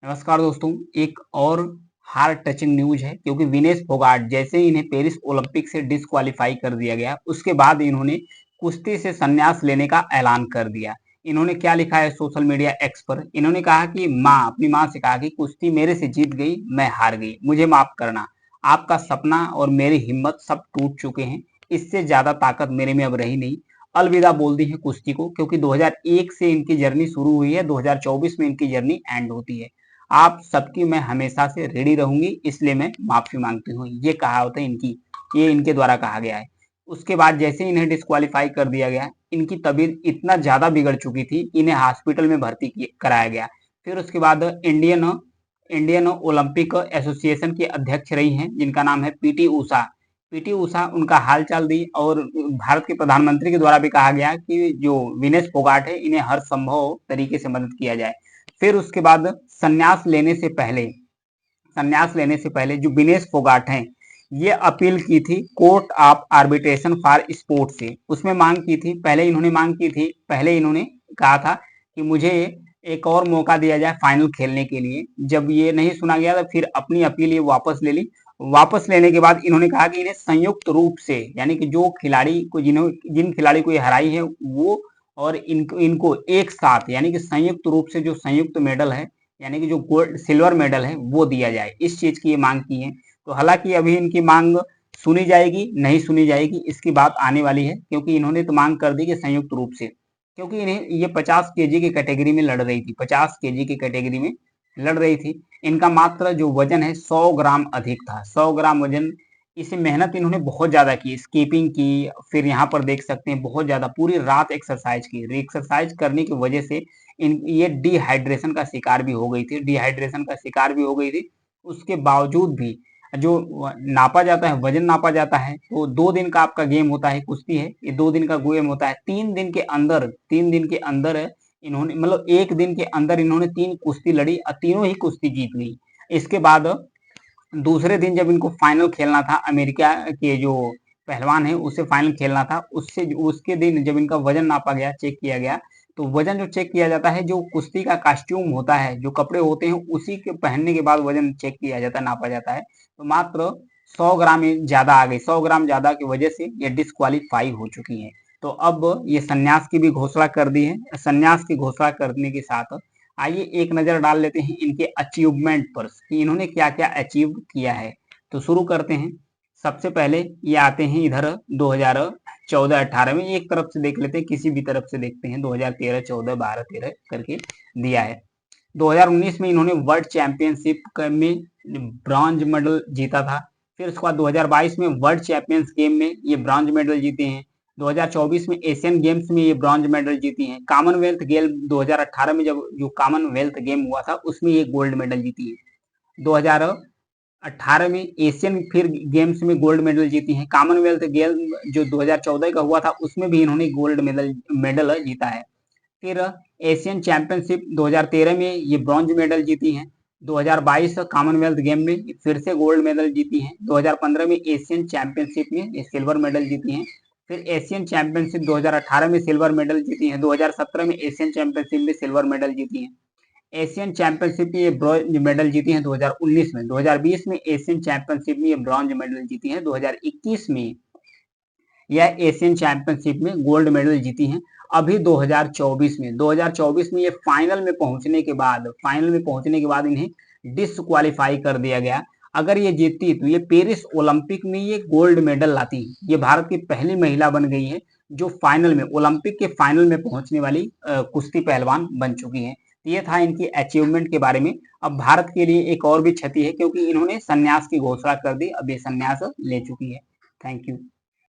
नमस्कार दोस्तों, एक और हार्ट टचिंग न्यूज़ है क्योंकि विनेश फोगाट जैसे ही इन्हें पेरिस ओलंपिक से डिस्क्वालीफाई कर दिया गया, उसके बाद इन्होंने कुश्ती से संन्यास लेने का ऐलान कर दिया। इन्होंने क्या लिखा है सोशल मीडिया एक्स पर, इन्होंने कहा कि अपनी माँ से कहा कि कुश्ती मेरे से जीत गई, मैं हार गई, मुझे माफ करना। आपका सपना और मेरी हिम्मत सब टूट चुके हैं, इससे ज्यादा ताकत मेरे में अब रही नहीं। अलविदा बोल दी है कुश्ती को, क्योंकि 2001 से इनकी जर्नी शुरू हुई है, 2024 में इनकी जर्नी एंड होती है। आप सबकी मैं हमेशा से रेडी रहूंगी, इसलिए मैं माफी मांगती हूँ, ये कहावत है इनकी, ये इनके द्वारा कहा गया है। उसके बाद जैसे इन्हें डिस्क्वालीफाई कर दिया गया, इनकी तबीयत इतना ज्यादा बिगड़ चुकी थी, इन्हें हॉस्पिटल में भर्ती कराया गया। फिर उसके बाद इंडियन इंडियन ओलंपिक एसोसिएशन की अध्यक्ष रही हैं, जिनका नाम है पीटी उषा। पीटी उषा उनका हाल चाल दी और भारत के प्रधानमंत्री के द्वारा भी कहा गया कि जो विनेश फोगाट है, इन्हें हर संभव तरीके से मदद किया जाए। फिर उसके बाद संन्यास लेने से पहले जो विनेश फोगाट हैं, ये अपील की थी court of arbitration for sport से। उसमें मांग की थी, पहले इन्होंने कहा था कि मुझे एक और मौका दिया जाए फाइनल खेलने के लिए। जब ये नहीं सुना गया तो फिर अपनी अपील ये वापस ले ली। वापस लेने के बाद इन्होंने कहा कि इन्हें संयुक्त रूप से, यानी कि जो खिलाड़ी को जिन खिलाड़ी को ये हराई है वो और इनको इनको एक साथ, यानी कि संयुक्त रूप से जो संयुक्त मेडल है, यानी कि जो गोल्ड सिल्वर मेडल है वो दिया जाए, इस चीज की ये मांग की है। तो हालांकि अभी इनकी मांग सुनी जाएगी नहीं सुनी जाएगी इसकी बात आने वाली है, क्योंकि इन्होंने तो मांग कर दी कि संयुक्त रूप से, क्योंकि इन्हें ये 50 केजी की कैटेगरी में लड़ रही थी, 50 केजी की कैटेगरी में लड़ रही थी। इनका मात्र जो वजन है 100 ग्राम अधिक था, 100 ग्राम वजन। इसे मेहनत इन्होंने बहुत ज्यादा की, स्कीपिंग की, फिर यहाँ पर देख सकते हैं बहुत ज्यादा पूरी रात एक्सरसाइज की। एक्सरसाइज करने की वजह से ये डिहाइड्रेशन का शिकार भी हो गई थी, उसके बावजूद भी जो नापा जाता है, वजन नापा जाता है, तो 2 दिन का आपका गेम होता है, कुश्ती है, ये 2 दिन का गेम होता है। 3 दिन के अंदर इन्होंने, मतलब 1 दिन के अंदर इन्होंने 3 कुश्ती लड़ी और तीनों ही कुश्ती जीत गई। इसके बाद दूसरे दिन जब इनको फाइनल खेलना था, अमेरिका के जो पहलवान है उससे फाइनल खेलना था, उसके दिन जब इनका वजन नापा गया, चेक किया गया, तो वजन जो चेक किया जाता है, जो कुश्ती का कॉस्ट्यूम होता है, जो कपड़े होते हैं, उसी के पहनने के बाद वजन चेक किया जाता है, नापा जाता है, तो मात्र 100 ग्राम ज्यादा आ गई। 100 ग्राम ज्यादा की वजह से ये डिस्क्वालीफाई हो चुकी है। तो अब ये संन्यास की भी घोषणा कर दी है। संन्यास की घोषणा करने के साथ आइए एक नजर डाल लेते हैं इनके अचीवमेंट पर कि इन्होंने क्या क्या अचीव किया है। तो शुरू करते हैं। सबसे पहले ये आते हैं इधर 2014-18 में, एक तरफ से देख लेते हैं, किसी भी तरफ से देखते हैं, 2013, 14, 12, 13 करके दिया है। 2019 में इन्होंने वर्ल्ड चैंपियनशिप में ब्रॉन्ज मेडल जीता था। फिर उसके बाद 2022 में वर्ल्ड चैंपियंस गेम में ये ब्रॉन्ज मेडल जीते हैं। 2024 में एशियन गेम्स में ये ब्रॉन्ज मेडल जीती हैं। कॉमनवेल्थ गेम 2018 में जब जो कॉमनवेल्थ गेम हुआ था उसमें ये गोल्ड मेडल जीती है। 2018 में एशियन फिर गेम्स में गोल्ड मेडल जीती हैं। कॉमनवेल्थ गेम जो 2014 का हुआ था उसमें भी इन्होंने गोल्ड मेडल जीता है। फिर एशियन चैंपियनशिप 2013 में ये ब्रॉन्ज मेडल जीती हैं। 2022 कॉमनवेल्थ गेम में फिर से गोल्ड मेडल जीती हैं। 2015 में एशियन चैंपियनशिप में ये सिल्वर मेडल जीती हैं। फिर एशियन चैंपियनशिप 2018 में सिल्वर मेडल जीती हैं। 2017 में एशियन चैंपियनशिप में सिल्वर मेडल जीती हैं। एशियन चैंपियनशिप में ये ब्रॉन्ज मेडल जीती हैं 2019 में। 2020 में एशियन चैंपियनशिप में ये ब्रॉन्ज मेडल जीती हैं। 2021 में यह एशियन चैंपियनशिप में गोल्ड मेडल जीती हैं। अभी 2024 में ये फाइनल में पहुंचने के बाद इन्हें डिस्क्वालीफाई कर दिया गया। अगर ये जीतती तो ये पेरिस ओलंपिक में ये गोल्ड मेडल लाती। ये भारत की पहली महिला बन गई है जो फाइनल में, ओलंपिक के फाइनल में पहुंचने वाली कुश्ती पहलवान बन चुकी है। ये था इनकी अचीवमेंट के बारे में। अब भारत के लिए एक और भी क्षति है, क्योंकि इन्होंने संन्यास की घोषणा कर दी, अब ये संन्यास ले चुकी है। Thank you.